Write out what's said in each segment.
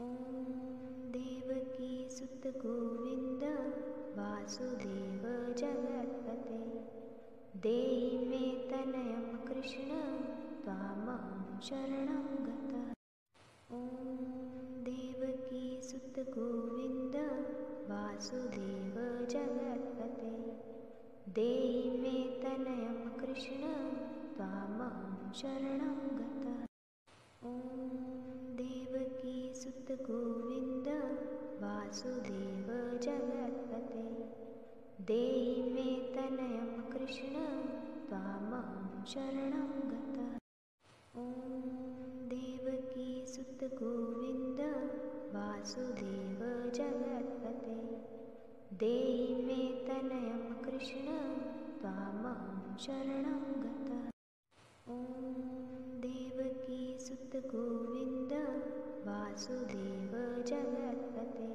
ॐ देवकी सुत गोविन्द वासुदेव जगत्पते देहि मे तनयं कृष्ण त्वामहं शरणं गतः। ॐ देवकी सुत गोविन्द वासुदेव जगत्पते देहि मे तनयं कृष्ण त्वामहं शरणं गतः। ॐ देवकी सुत गोविन्द वासुदेव जगत्पते देहि मे तनयं कृष्ण त्वामहं शरणं गतः। ॐ देवकी सुत गोविन्द वासुदेव जगत्पते देहि मे तनयं कृष्ण त्वामहं शरणं गतः। ॐ देवकी सुत गोविन्द वासुदेव जगत्पते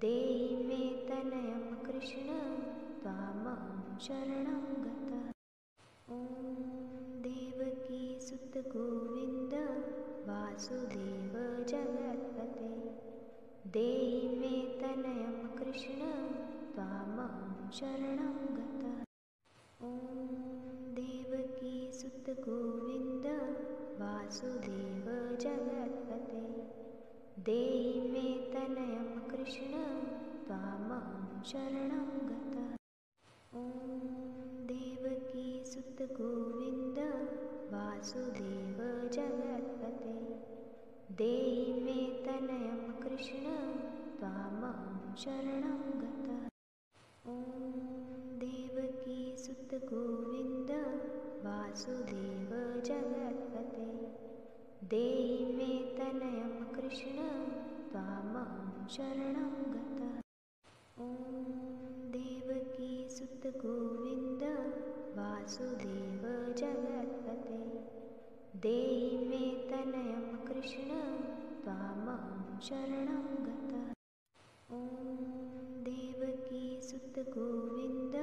देहि मे तनयं कृष्ण त्वामहं शरणं गतः। ॐ देवकी सुत गोविन्द वासुदेव जगत्पते देहि मे तनयं कृष्ण त्वामहं शरणं गतः। ॐ देवकी सुत गोविन्द वासुदेव जगत्पते देहि मे तनयं कृष्ण त्वामहं शरणं गतः। ॐ देवकी सुत गोविन्द वासुदेव जगत्पते देहि मे तनयं कृष्ण त्वामहं शरणं गतः। ॐ देवकी सुत गोविन्द वासुदेव जगत्पते देहि मे तनयं कृष्ण त्वामहं शरणं गतः। ॐ देवकी सुत गोविन्द वासुदेव जगत्पते देहि मे तनयं कृष्ण त्वामहं शरणं गतः। ॐ देवकी सुत गोविन्द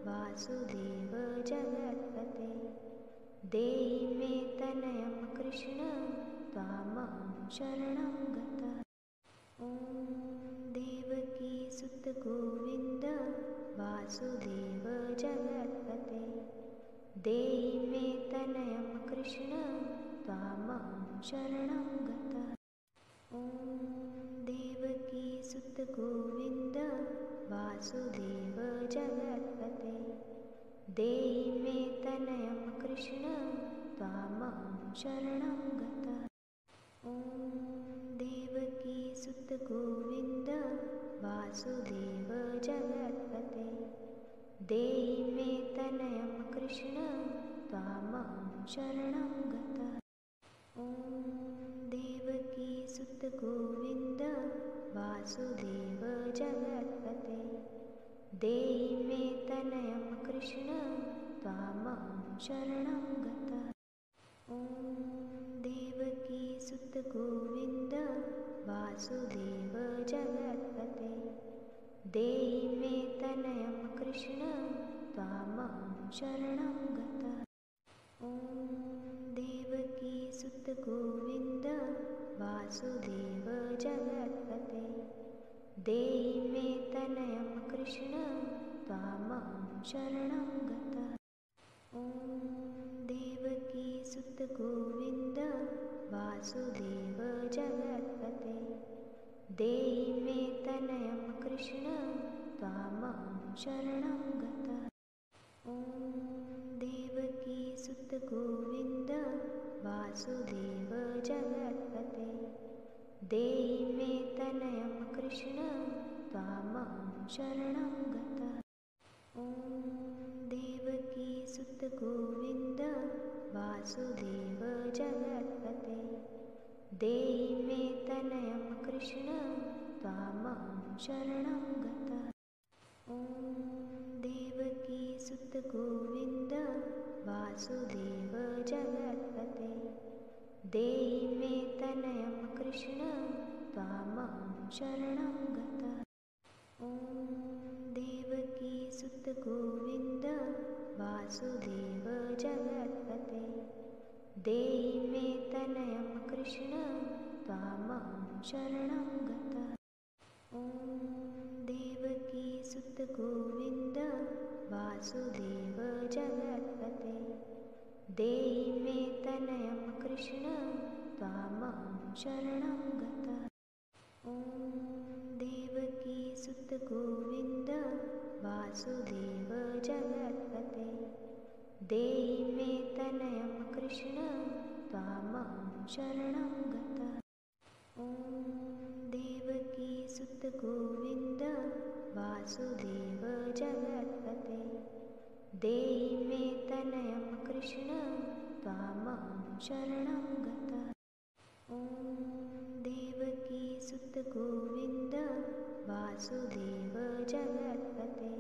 वासुदेव जगत्पते देहि मे तनयं कृष्ण त्वामहं शरणं गतः। ॐ देवकी सुत गोविन्द वासुदेव जगत्पते देहि मे तनयं कृष्ण त्वामहं शरणं गतः। ॐ देवकी सुत गोविन्द वासुदेव जगत्पते देहि मे तनयं कृष्ण त्वामहं शरणं गतः। ॐ देवकी सुत गोविन्द वासुदेव जगत्पते देहि मे तनयं कृष्ण त्वामहं शरणं गतः। ॐ देवकी सुत गोविन्द वासुदेव जगत्पते देहि मे तनयं कृष्ण त्वामहं शरणं गतः। ॐ देवकी सुत गोविन्द वासुदेव जगत्पते देहि मे तनयं कृष्ण त्वामहं शरणं गतः। ॐ देवकी सुत गोविन्द वासुदेव जगत्पते देहि मे तनयं कृष्ण त्वामहं शरणं गतः। ॐ देवकी सुत गोविन्द वासुदेव जगत्पते देहि मे तनयं कृष्ण त्वामहं शरणं गतः। ॐ देवकी सुत गोविन्द वासुदेव जगत्पते देहि मे तनयं कृष्ण त्वामहं शरणं गतः। ॐ देवकी सुत गोविन्द वासुदेव जगत्पते देहि मे तनयं कृष्ण त्वामहं शरणं गतः। ॐ देवकी सुत गोविन्द वासुदेव जगत्पते देहि मे तनयं कृष्ण त्वामहं शरणं गतः। ॐ देवकी सुत गोविन्द वासुदेव जगत्पते देहि मे तनयं कृष्ण त्वामहं शरणं गतः। ॐ देवकीसुत गोविन्द वासुदेव जगत्पते देहि मे तनयं कृष्ण त्वामहं शरणं गतः। ॐ देवकीसुत गोविन्द वासुदेव जगत्पते देहि मे तनयं कृष्ण त्वामहं शरणं गतः। ॐ देवकीसुत गोविन्द वासुदेव जगत्पते देहि मे तनयं कृष्ण त्वामहं शरणं गतः। ॐ देवकीसुत गोविन्द वासुदेव जगत्पते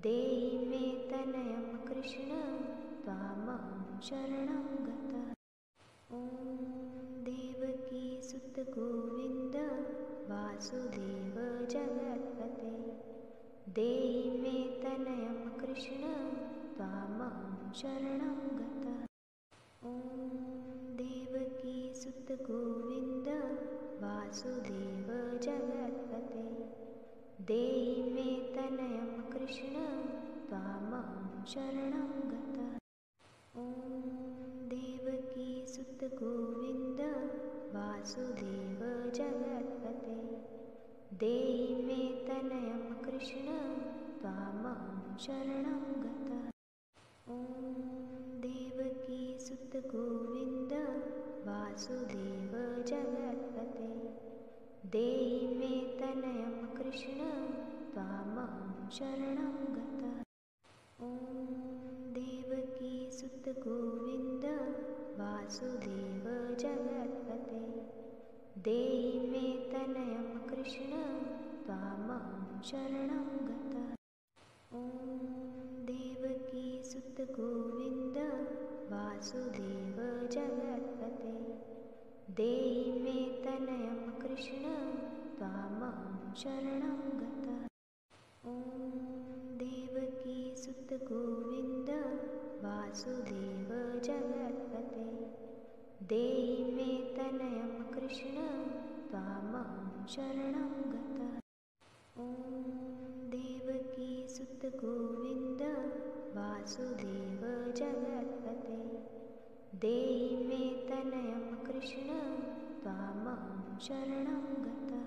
देहि मे तनयं कृष्ण त्वामहं शरणं गतः। ॐ देवकीसुत गोविन्द वासुदेव जगत्पते देहि मे तनयं कृष्ण त्वामहं शरणं गतः। ॐ देवकीसुत गोविन्द वासुदेव जगत्पते देहि मे तनयं कृष्ण त्वामहं शरणं गतः। ॐ देवकीसुत गोविन्द वासुदेव जगत्पते देहि मे तनयं कृष्ण त्वामहं शरणं गतः। ॐ देवकीसुत गोविन्द वासुदेव जगत्पते देहि मे तनयं कृष्ण त्वामहं शरणं गतः। ॐ देवकीसुत गोविन्द वासुदेव जगत्पते देहि मे तनयं कृष्ण त्वामहं शरणं गतः। ॐ देवकीसुत गोविन्द वासुदेव जगत्पते देहि मे तनयं कृष्ण त्वामहं शरणं गतः। ॐ देवकीसुत गोविन्द वासुदेव जगत्पते देहि मे तनयं कृष्ण त्वामहं शरणं गतः। ॐ देवकीसुत गोविन्द वासुदेव जगत्पते देहि मे तनयं कृष्ण त्वामहं शरणं गतः।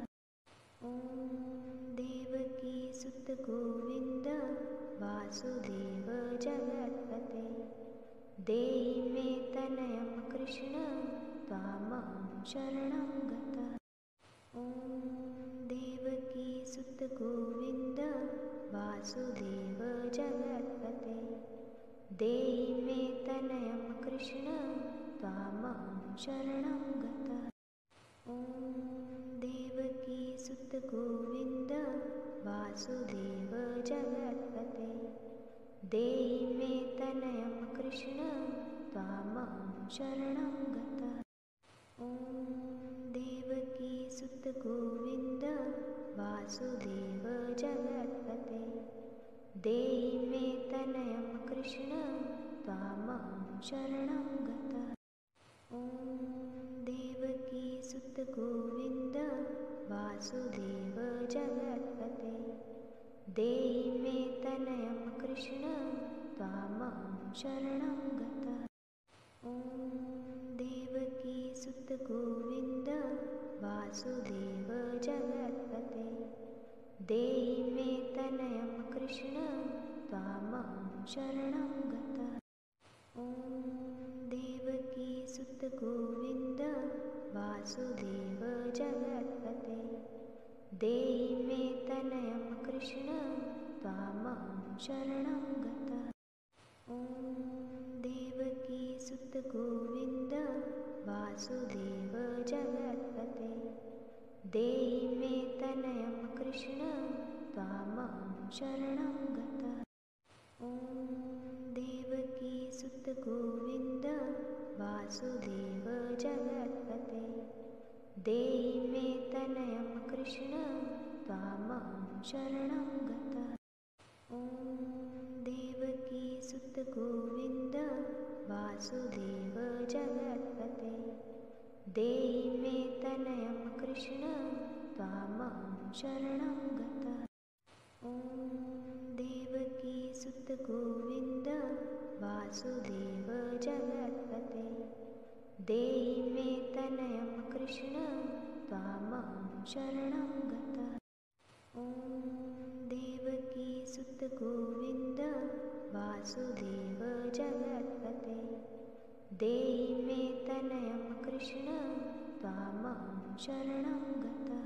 ॐ देवकीसुत गोविन्द वासुदेव जगत्पते देहि मे तनयं कृष्ण त्वामहं शरणं गतः। ॐ देवकीसुत गोविन्द वासुदेव जगत्पते देहि मे तनयं कृष्ण त्वामहं शरणं गतः। ॐ देवकीसुत गोविन्द वासुदेव जगत्पते देहि मे तनयं कृष्ण त्वामहं शरणं गतः। ॐ देवकीसुत गोविन्द वासुदेव जगत्पते देहि मे तनयं कृष्ण त्वामहं शरणं गतः। ॐ देवकीसुत गोविन्द वासुदेव जगत्पते देहि मे तनयं कृष्ण त्वामहं शरणं गतः। ॐ देवकीसुत गोविन्द वासुदेव जगत्पते देहि मे तनयं कृष्ण त्वामहं शरणं गतः। ॐ देवकीसुत गोविन्द वासुदेव जगत्पते देहि मे तनयं कृष्ण त्वामहं शरणं गतः। ॐ देवकीसुत गोविन्द वासुदेव जगत्पते देहि मे तनयं कृष्ण त्वामहं शरणं गतः। ॐ देवकीसुत गोविन्द वासुदेव जगत्पते देहि मे तनयं कृष्ण त्वामहं शरणं गतः। ॐ देवकीसुत गोविन्द वासुदेव जगत्पते देहि मे कृष्ण त्वामहं शरणं गतः। ॐ देवकीसुत गोविन्द वासुदेव जगत्पते देहि मे तनयं कृष्ण त्वामहं शरणं गतः। ॐ देवकीसुत गोविन्द वासुदेव जगत्पते देहि मे तनयं कृष्ण त्वामहं शरणं गतः।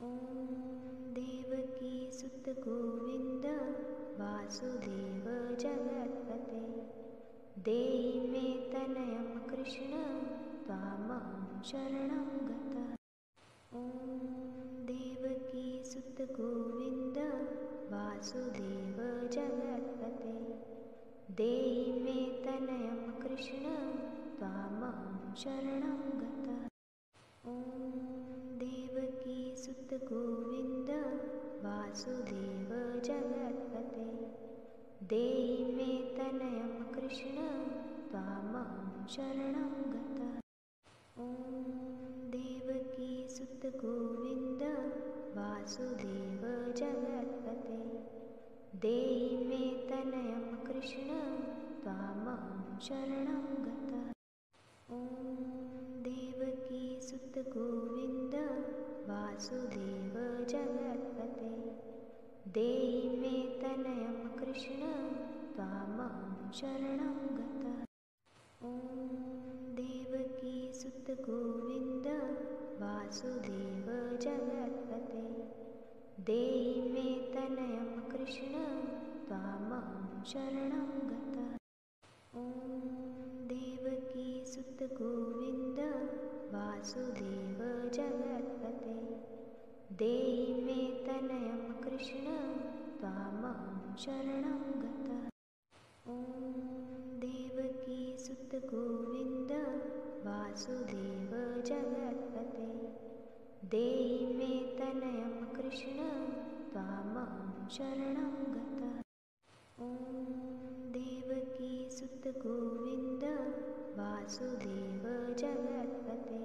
ॐ देवकीसुत गोविन्द वासुदेव जगत्पते देहि मे तनयं कृष्ण त्वामहं शरणं गतः। ॐ देवकीसुत गोविन्द वासुदेव जगत्पते देहि मे तनयं कृष्ण त्वामहं शरणं गतः। ॐ देवकीसुत गोविन्द वासुदेव जगत्पते देहि मे तनयं कृष्ण त्वामहं शरणं गतः। ॐ देवकीसुत गोविन्द वासुदेव जगत्पते देहि मे तनयं कृष्ण त्वामहं शरणं गतः। ॐ देवकीसुत गोविन्द वासुदेव जगत्पते देहि मे तनयं कृष्ण त्वामहं शरणं गतः। ॐ देवकीसुत गोविन्द वासुदेव जगत्पते देहि मे तनयं कृष्ण त्वामहं शरणं गतः। ॐ देवकीसुत गोविन्द वासुदेव जगत्पते देहि मे तनयं कृष्ण त्वामहं शरणं गतः। ॐ देवकीसुत गोविन्द वासुदेव जगत्पते देहि मे तनयं कृष्ण त्वामहं शरणं गतः। ॐ देवकीसुत गोविन्द वासुदेव जगत्पते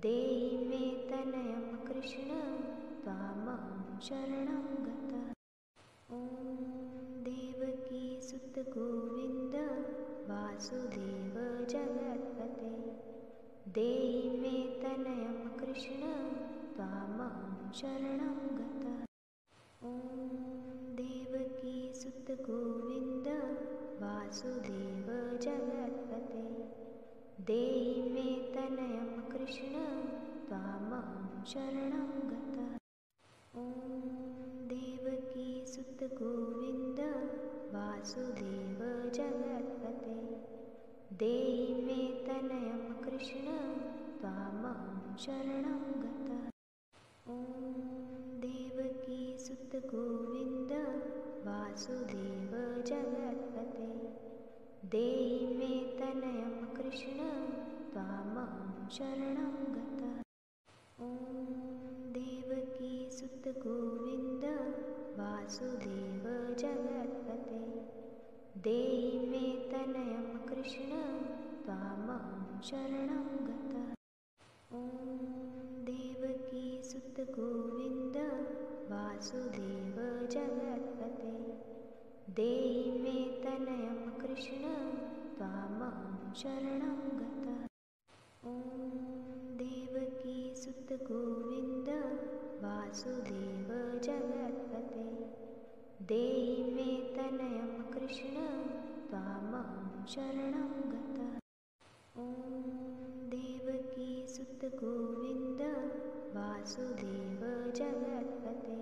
देहि मे तनयं कृष्ण त्वामहं शरणं गतः। ॐ देवकीसुत गोविन्द वासुदेव जगत्पते देहि मे तनयं कृष्ण त्वामहं शरणं गतः। ॐ देवकीसुत गोविन्द वासुदेव जगत्पते देहि मे तनयं कृष्ण त्वामहं शरणं गतः। ॐ देवकीसुत गोविन्द वासुदेव जगत्पते देहि मे तनयं कृष्ण त्वामहं शरणं गतः। ॐ देवकीसुत गोविन्द वासुदेव जगत्पते देहि मे तनयं कृष्ण त्वामहं शरणं गतः। ॐ देवकीसुत गोविन्द वासुदेव जगत्पते देहि मे तनयं कृष्ण त्वामहं शरणं गतः। ॐ देवकीसुत गोविन्द वासुदेव जगत्पते देहि मे तनयं कृष्ण त्वामहं शरणं गतः। ॐ देवकीसुत गोविन्द वासुदेव जगत्पते देहि मे तनयं कृष्ण त्वामहं शरणं गतः। ॐ देवकीसुत गोविन्द वासुदेव जगत्पते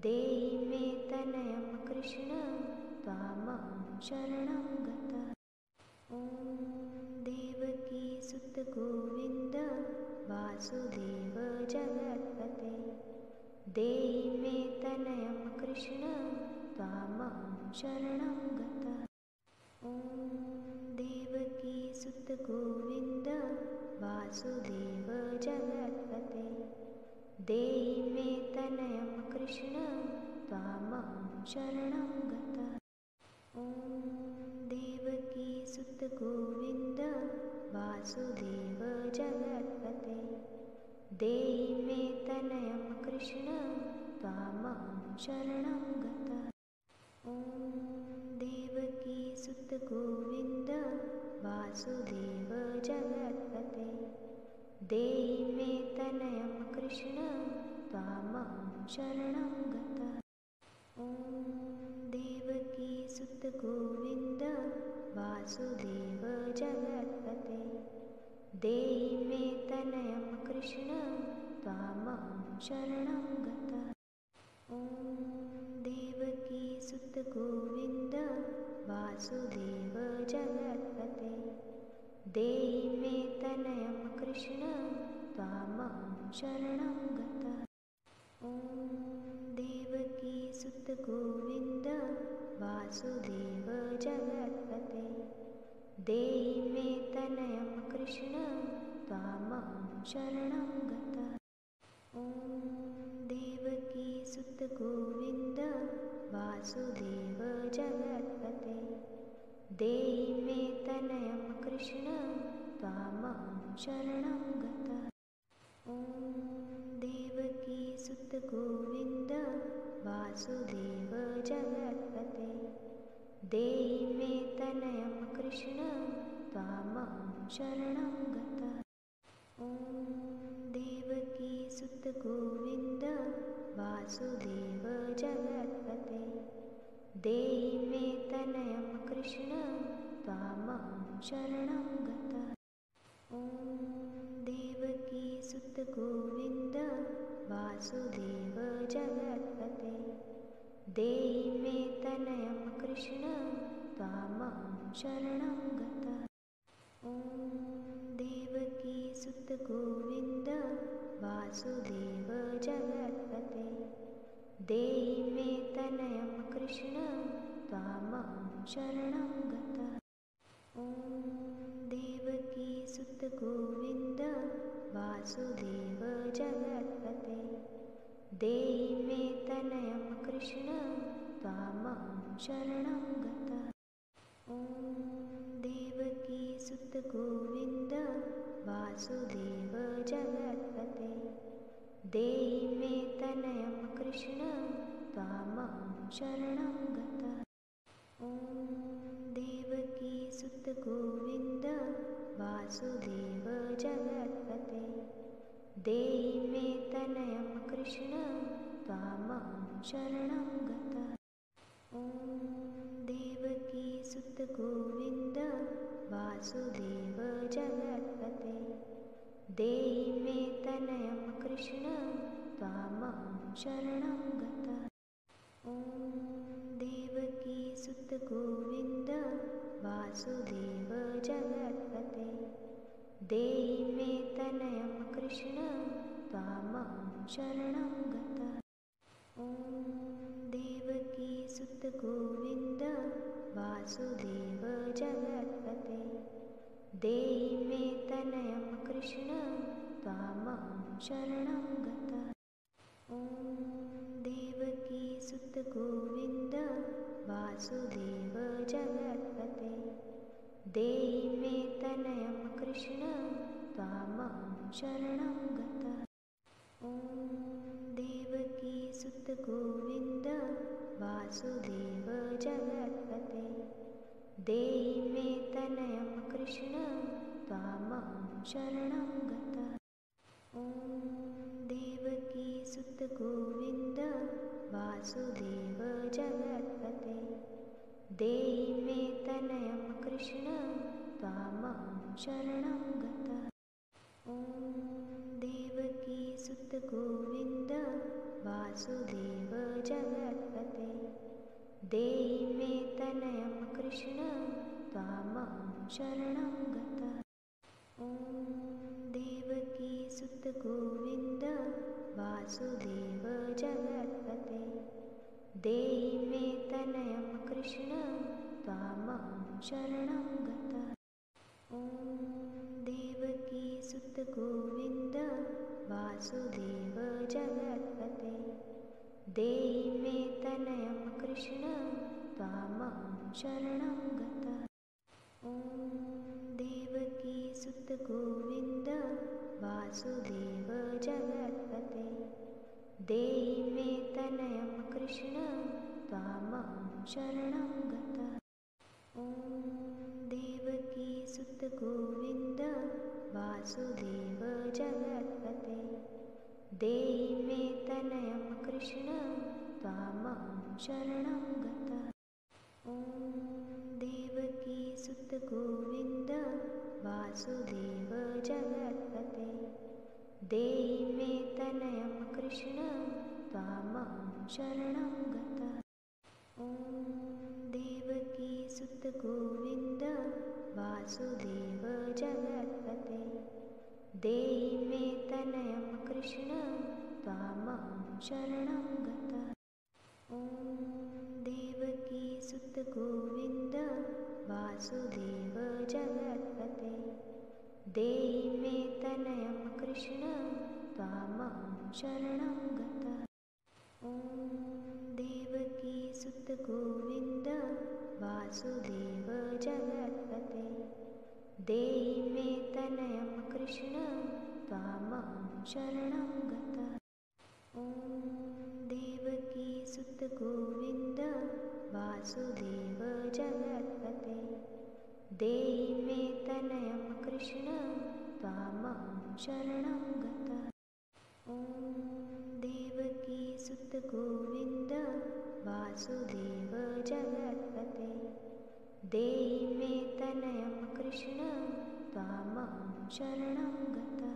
देहि मे तनयं कृष्ण त्वामहं शरणं गतः। ॐ देवकीसुत गोविन्द वासुदेव जगत्पते देहि मे तनयं कृष्ण त्वामहं शरणं गतः। ॐ देवकीसुत गोविन्द वासुदेव जगत्पते देहि मे तनयं कृष्ण त्वामहं शरणं गतः। ॐ देवकीसुत गोविन्द वासुदेव जगत्पते देहि मे तनयं कृष्ण त्वामहं शरणं गतः। ॐ देवकी सुत गोविन्द वासुदेव जगत्पते देहि मे तनयं कृष्ण त्वामहं शरणं गतः। ॐ देवकी सुत गोविन्द वासुदेव जगत्पते देहि मे तनयं कृष्ण त्वामहं शरणं गतः। ॐ देवकी सुत गोविन्द वासुदेव जगत्पते देहि मे तनयं कृष्ण त्वामहं शरणं गतः। ॐ देवकी सुत गोविन्द वासुदेव जगत्पते देहि मे तनयं कृष्ण त्वामहं शरणं गतः। ॐ देवकी सुत गोविन्द वासुदेव जगत्पते देहि मे तनयं कृष्ण त्वामहं शरणं गतः। ॐ देवकी सुत गोविन्द वासुदेव जगत्पते देहि मे तनयं कृष्ण त्वामहं शरणं गतः। ॐ देवकी सुत गोविन्द वासुदेव जगत्पते देहि मे तनयं कृष्ण त्वामहं शरणं गतः। ॐ देवकी सुत गोविन्द वासुदेव जगत्पते देहि मे तनयं कृष्ण त्वामहं शरणं गतः। ॐ देवकी सुत गोविन्द वासुदेव जगत्पते देहि मे तनयं कृष्ण त्वामहं शरणं गतः। ॐ देवकी सुत गोविन्द वासुदेव जगत्पते देहि मे तनयं कृष्ण त्वामहं शरणं गतः। ॐ देवकी सुत गोविन्द वासुदेव जगत्पते देहि मे तनयं कृष्ण त्वामहं शरणं गतः। ॐ देवकी सुत गोविन्द वासुदेव जगत्पते देहि मे तनयं कृष्ण त्वामहं शरणं गतः। ॐ देवकी सुत गोविन्द वासुदेव जगत्पते देहि मे तनयं कृष्ण त्वामहं शरणं गतः। ॐ देवकी सुत गोविन्द वासुदेव जगत्पते देहि मे तनयं कृष्ण त्वामहं शरणं गतः। ॐ देवकी सुत गोविन्द वासुदेव जगत्पते देहि मे तनयं कृष्ण त्वामहं शरणं गतः। ॐ देवकी सुत गोविन्द वासुदेव जगत्पते देहि मे तनयं कृष्ण त्वामहं शरणं गतः। ॐ देवकी सुत गोविन्द वासुदेव जगत्पते देहि मे तनयं कृष्ण त्वामहं शरणं गतः। ॐ देवकी सुत गोविन्द वासुदेव जगत्पते देहि मे तनयं कृष्ण त्वामहं शरणं गतः। ॐ देवकी सुत गोविन्द वासुदेव जगत्पते देहि मे तनयं कृष्ण त्वामहं शरणं गतः। ॐ देवकी सुत गोविन्द वासुदेव जगत्पते देहि मे तनयं कृष्ण त्वामहं शरणं गतः। ॐ देवकी सुत गोविन्द वासुदेव जगत्पते देहि मे तनयं कृष्ण त्वामहं शरणं गतः। ॐ देवकी सुत गोविन्द वासुदेव जगत्पते। देहि मे तनयं कृष्ण त्वामहं शरणं गतः। ॐ देवकी सुत गोविन्द वासुदेव जगत्पते। देहि मे तनयं कृष्ण त्वामहं शरणं गतः। ॐ देवकी सुत गोविन्द वासुदेव जगत्पते। देहि मे तनयं कृष्ण त्वामहं शरणं गतः। ॐ देवकी सुत गोविन्द वासुदेव जगत्पते। देहि मे तनयं कृष्ण त्वामहं शरणं गतः। ॐ देवकी सुत गोविन्द वासुदेव जगत्पते। देहि मे तनयं कृष्ण त्वामहं शरणं गतः। ॐ देवकी सुत गोविन्द वासुदेव जगत्पते। देहि मे तनयं कृष्ण त्वामहं शरणं गतः। ॐ देवकी सुत गोविन्द वासुदेव जगत्पते। देहि मे तनयं कृष्ण त्वामहं शरणं गतः। ॐ देवकी सुत गोविन्द वासुदेव जगत्पते। देहि मे तनयं कृष्ण त्वामहं शरणं गतः।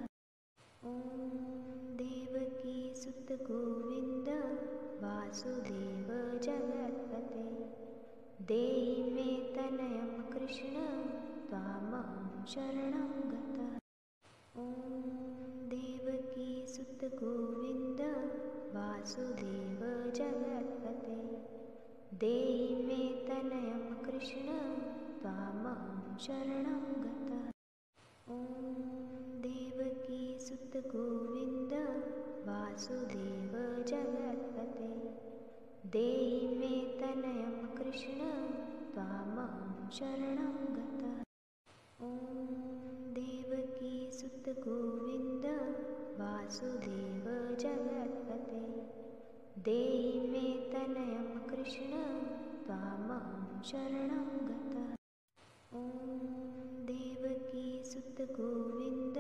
ॐ देवकी सुत गोविन्द वासुदेव जगत्पते। देहि मे तनयं कृष्ण त्वामहं शरणं गतः। ॐ देवकी सुत गोविन्द वासुदेव जगत्पते। देहि मे तनयं कृष्ण त्वामहं शरणं गतः। ॐ देवकी सुत गोविन्द वासुदेव जगत्पते। देहि मे तनयं कृष्ण त्वामहं शरणं गतः। ॐ देवकी सुत गोविन्द वासुदेव जगत्पते। देहि मे तनयं कृष्ण त्वामहं शरणं गतः। ॐ देवकी सुत गोविन्द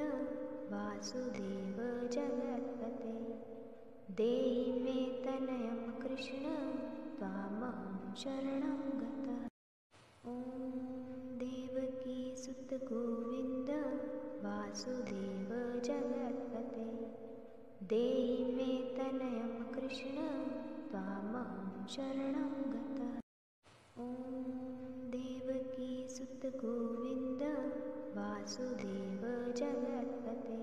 वासुदेव जगत्पते। देहि मे तनयं कृष्ण त्वामहं शरणं गतः। ॐ देवकी सुत गोविन्द वासुदेव जगत्पते। देहि मे तनयं कृष्ण त्वामहं शरणं गतः। ॐ देवकी सुत गोविन्द वासुदेव जगत्पते।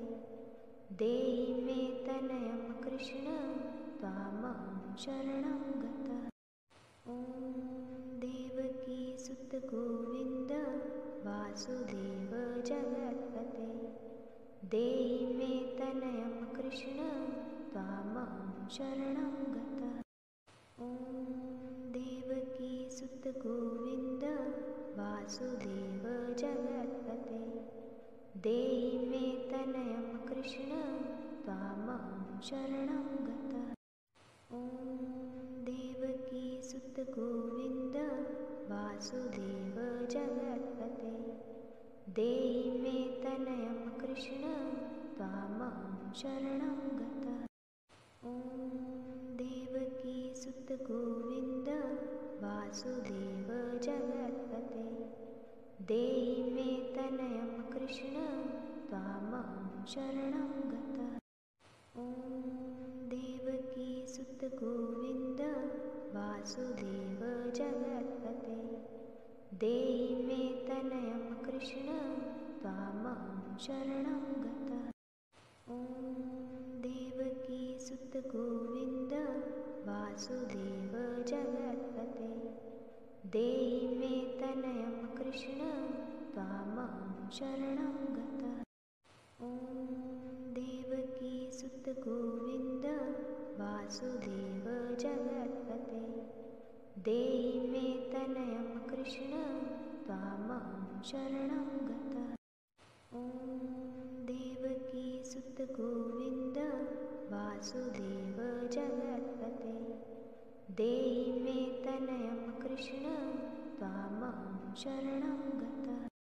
देहि मे तनयं कृष्ण त्वामहं शरणं गतः। ॐ देवकी सुत गोविन्द वासुदेव जगत्पते। देहि मे तनयं कृष्ण त्वामहं शरणं गतः। ॐ देवकी सुत गोविन्द वासुदेव जगत्पते। देहि मे तनयं कृष्ण त्वामहं शरणं गतः। ॐ देवकी सुत गोविन्द वासुदेव जगत्पते। देहि मे तनयं कृष्ण त्वामहं शरणं गतः। ॐ देवकी सुत गोविन्द वासुदेव जगत्पते। देहि मे तनयं कृष्ण त्वामहं शरणं गतः। ॐ देवकी सुत गोविन्द वासुदेव जगत्पते। देहि मे तनयं कृष्ण त्वामहं शरणं गतः। ॐ देवकी सुत गोविन्द वासुदेव जगत्पते। देहि मे तनयं कृष्ण त्वामहं शरणं गतः। ॐ देवकी सुत गोविन्द वासुदेव जगत्पते। देहि मे तनयं कृष्ण त्वामहं शरणं गतः। ॐ देवकी गोविन्द वासुदेव जगत्पते देहि मे तनयं कृष्ण त्वामहं शरणं गतः।